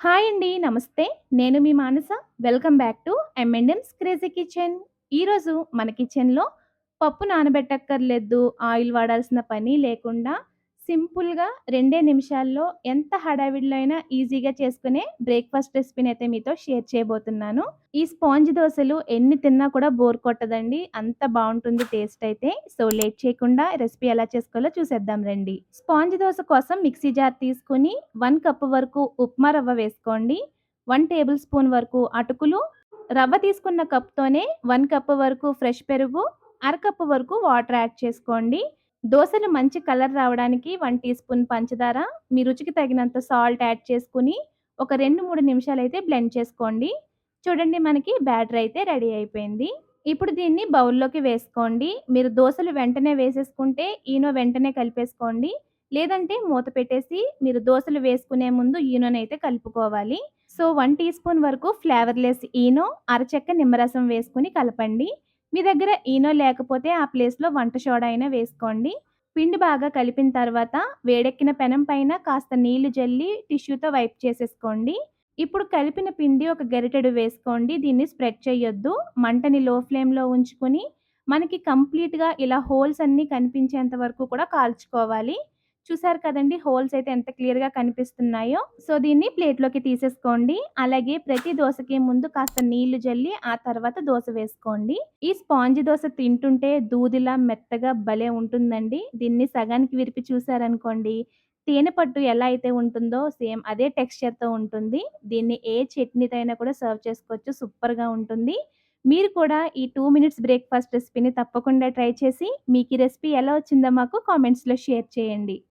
Hi అండి. నమస్తే. నేను మీ Manasa. Welcome back to M and M's crazy kitchen. ఈరోజు మన కిచెన్‌లో పప్పు నానబెట్టక్కర్లేదు, ఆయిల్ వాడాల్సిన పని లేకుండా సింపుల్‌గా 2 నిమిషాల్లో ఎంత హడావిడిలో అయినా ఈజీగా చేసుకునే బ్రేక్‌ఫాస్ట్ రెసిపీనైతే మీతో షేర్ చేయబోతున్నాను. ఈ స్పాంజ్ దోసలు ఎన్ని తిన్నా కూడా బోర్ కొట్టదండి. అంత బావుంటుంది టేస్ట్ అయితే. సో, లేట్ చేయకుండా రెసిపీ ఎలా చేసుకోవాలో చూసేద్దాం రండి. స్పాంజ్ దోస కోసం మిక్సీ జార్ తీసుకొని 1 కప్ వరకు ఉప్మా రవ్వ వేసుకోండి. 1 టేబుల్ స్పూన్ వరకు అటుకులు, రవ్వ తీసుకున్న కప్‌తోనే 1 కప్ వరకు ఫ్రెష్ పెరుగు, అరకప్పు వరకు వాటర్ యాడ్ చేసుకోండి. దోసలు మంచి కలర్ రావడానికి 1 టీ స్పూన్ పంచదార, మీ రుచికి తగినంత సాల్ట్ యాడ్ చేసుకొని ఒక 2, 3 నిమిషాలైతే బ్లెండ్ చేసుకోండి. చూడండి, మనకి బ్యాటర్ అయితే రెడీ అయిపోయింది. ఇప్పుడు దీన్ని బౌల్‌లోకి వేసుకోండి. మీరు దోసలు వెంటనే వేసేసుకుంటే ఈనో వెంటనే కలిపేసుకోండి. లేదంటే మూత పెట్టేసి మీరు దోసలు వేసుకునే ముందు ఈనోనైతే కలుపుకోవాలి. సో, 1 టీ స్పూన్ వరకు ఫ్లేవర్‌లెస్ ఈనో, అరచెక్క నిమ్మరసం వేసుకొని కలపండి. మీ దగ్గర ఈనో లేకపోతే ఆ ప్లేస్‌లో వంట సోడా అయినా వేసుకోండి. పిండి బాగా కలిపిన తర్వాత వేడెక్కిన పెనం పైన కాస్త నీళ్లు జల్లి టిష్యూతో వైప్ చేసేసుకోండి. ఇప్పుడు కలిపిన పిండి ఒక గరిటెడు వేసుకోండి. దీన్ని స్ప్రెడ్ చేయొద్దు. మంటని లో ఫ్లేమ్‌లో ఉంచుకొని మనకి కంప్లీట్‌గా ఇలా హోల్స్ అన్నీ కనిపించేంత వరకు కూడా కాల్చుకోవాలి. చూసారు కదండీ! హోల్స్ అయితే ఎంత క్లియర్‌గా కనిపిస్తున్నాయో. సో, దీన్ని ప్లేట్‌లోకి తీసేసుకోండి. అలాగే ప్రతి దోసకి ముందు కాస్త నీళ్లు జల్లి ఆ తర్వాత దోస వేసుకోండి. ఈ స్పాంజి దోస తింటుంటే దూదిలా మెత్తగా భలే ఉంటుందండి. దీన్ని సగానికి విరిపి చూసారనుకోండి, తేనె పట్టు ఎలా అయితే ఉంటుందో సేమ్ అదే టెక్స్చర్‌తో ఉంటుంది. దీన్ని ఏ చట్నీతో అయినా కూడా సర్వ్ చేసుకోవచ్చు. సూపర్‌గా ఉంటుంది. మీరు కూడా ఈ 2 మినిట్స్ బ్రేక్‌ఫాస్ట్ రెసిపీని తప్పకుండా ట్రై చేసి, మీకు ఈ రెసిపీ ఎలా వచ్చిందో మాకు కామెంట్స్‌లో షేర్ చేయండి.